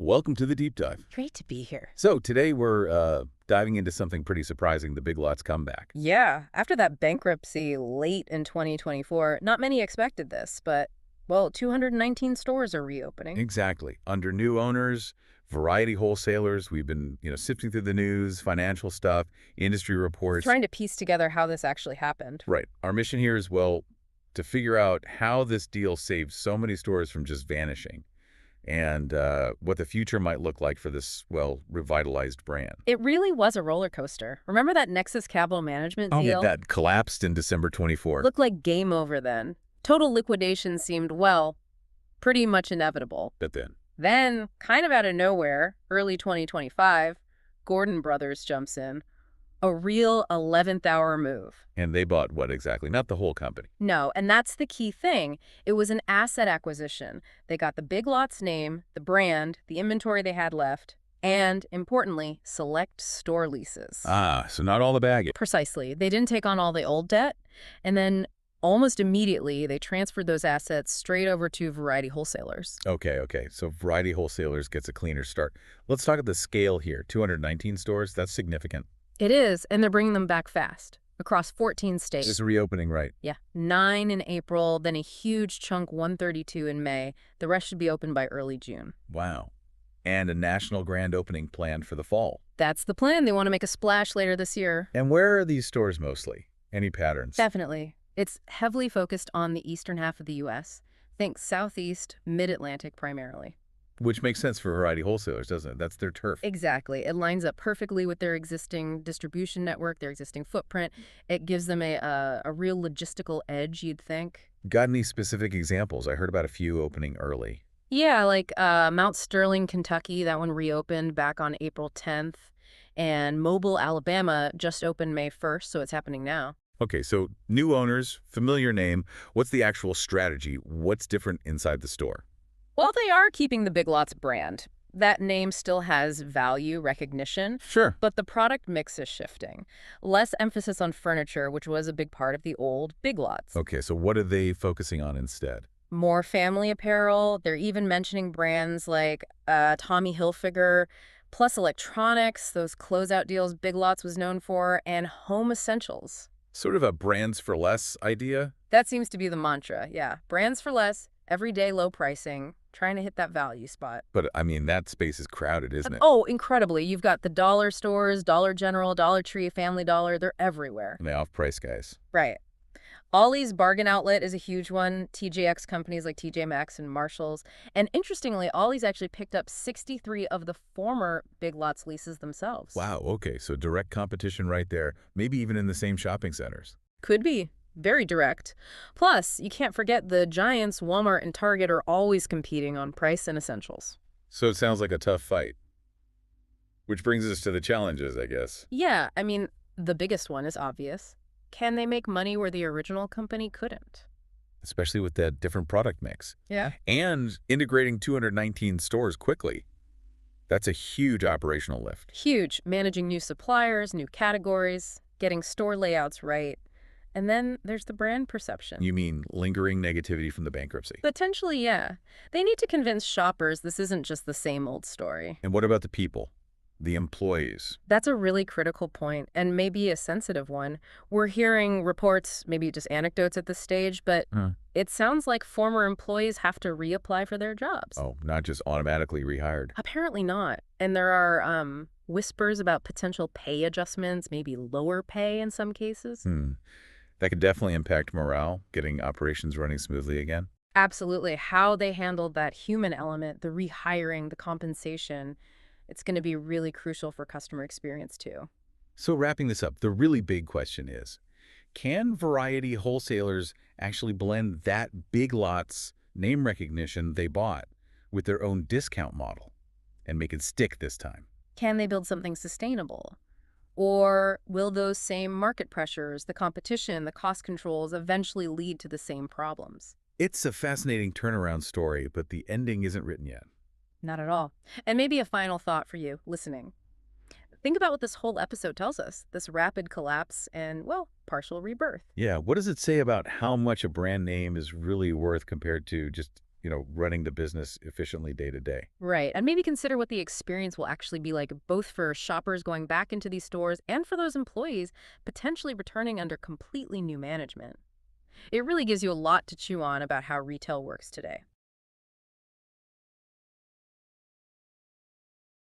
Welcome to the deep dive. Great to be here. So today we're diving into something pretty surprising, the Big Lots comeback. Yeah, after that bankruptcy late in 2024, not many expected this, but, well, 219 stores are reopening. Exactly. Under new owners, variety wholesalers, we've been, sifting through the news, financial stuff, industry reports. Trying to piece together how this actually happened. Right. Our mission here is, well, to figure out how this deal saved so many stores from just vanishing and what the future might look like for this, well, revitalized brand. It really was a roller coaster. Remember that Nexus Capital Management deal? Yeah, that collapsed in December 24. Looked like game over then. Total liquidation seemed, well, pretty much inevitable. But then, Then, kind of out of nowhere, early 2025, Gordon Brothers jumps in. A real 11th hour move. and they bought what exactly? Not the whole company. No, and that's the key thing. It was an asset acquisition. They got the Big Lots name, the brand, the inventory they had left, and, importantly, select store leases. Ah, so not all the baggage. Precisely. They didn't take on all the old debt, and then almost immediately they transferred those assets straight over to Variety Wholesalers. Okay. So Variety Wholesalers gets a cleaner start. Let's talk at the scale here. 219 stores, that's significant. It is, and they're bringing them back fast, across 14 states. Just reopening, right? Yeah, 9 in April, then a huge chunk 132 in May. The rest should be open by early June. Wow. And a national grand opening planned for the fall. That's the plan. They want to make a splash later this year. And where are these stores mostly? Any patterns? Definitely. It's heavily focused on the eastern half of the U.S. Think Southeast, Mid-Atlantic primarily. Which makes sense for Variety Wholesalers, doesn't it? That's their turf. Exactly. It lines up perfectly with their existing distribution network, their existing footprint. It gives them a real logistical edge, you'd think. Got any specific examples? I heard about a few opening early. Yeah, like Mount Sterling, Kentucky, that one reopened back on April 10th. And Mobile, Alabama just opened May 1st, so it's happening now. Okay, so new owners, familiar name. What's the actual strategy? What's different inside the store? Well, they are keeping the Big Lots brand. That name still has value recognition, Sure. but the product mix is shifting. Less emphasis on furniture, which was a big part of the old Big Lots. Okay, so what are they focusing on instead? More family apparel. They're even mentioning brands like Tommy Hilfiger, plus electronics, those closeout deals Big Lots was known for, and home essentials. Sort of a brands for less idea? That seems to be the mantra, yeah. Brands for less, everyday low pricing, trying to hit that value spot. But, I mean, that space is crowded, isn't it? Oh, incredibly. You've got the dollar stores, Dollar General, Dollar Tree, Family Dollar. They're everywhere. And the off-price guys. Right. Ollie's Bargain Outlet is a huge one. TJX companies like TJ Maxx and Marshalls. And interestingly, Ollie's actually picked up 63 of the former Big Lots leases themselves. Wow, okay, so direct competition right there, maybe even in the same shopping centers. Could be. Very direct. Plus, you can't forget the giants Walmart and Target are always competing on price and essentials. So it sounds like a tough fight. Which brings us to the challenges, I guess. Yeah, I mean, the biggest one is obvious. Can they make money where the original company couldn't? Especially with that different product mix. Yeah. And integrating 219 stores quickly. That's a huge operational lift. Huge. Managing new suppliers, new categories, getting store layouts right. And then there's the brand perception. You mean lingering negativity from the bankruptcy? Potentially, yeah. They need to convince shoppers this isn't just the same old story. And what about the people? The employees? That's a really critical point, and maybe a sensitive one. We're hearing reports, maybe just anecdotes at this stage, but it sounds like former employees have to reapply for their jobs. Oh, not just automatically rehired. Apparently not. And there are whispers about potential pay adjustments, maybe lower pay in some cases. That could definitely impact morale, getting operations running smoothly again. Absolutely. How they handled that human element, the rehiring, the compensation, it's going to be really crucial for customer experience too. So wrapping this up, the really big question is, can Variety Wholesalers actually blend that Big Lots name recognition they bought with their own discount model and make it stick this time? Can they build something sustainable? Or will those same market pressures, the competition, the cost controls eventually lead to the same problems? It's a fascinating turnaround story, but the ending isn't written yet. Not at all. And maybe a final thought for you listening. Think about what this whole episode tells us, this rapid collapse and, well, partial rebirth. Yeah, what does it say about how much a brand name is really worth compared to just running the business efficiently day to day. Right. And maybe consider what the experience will actually be like, both for shoppers going back into these stores and for those employees potentially returning under completely new management. It really gives you a lot to chew on about how retail works today.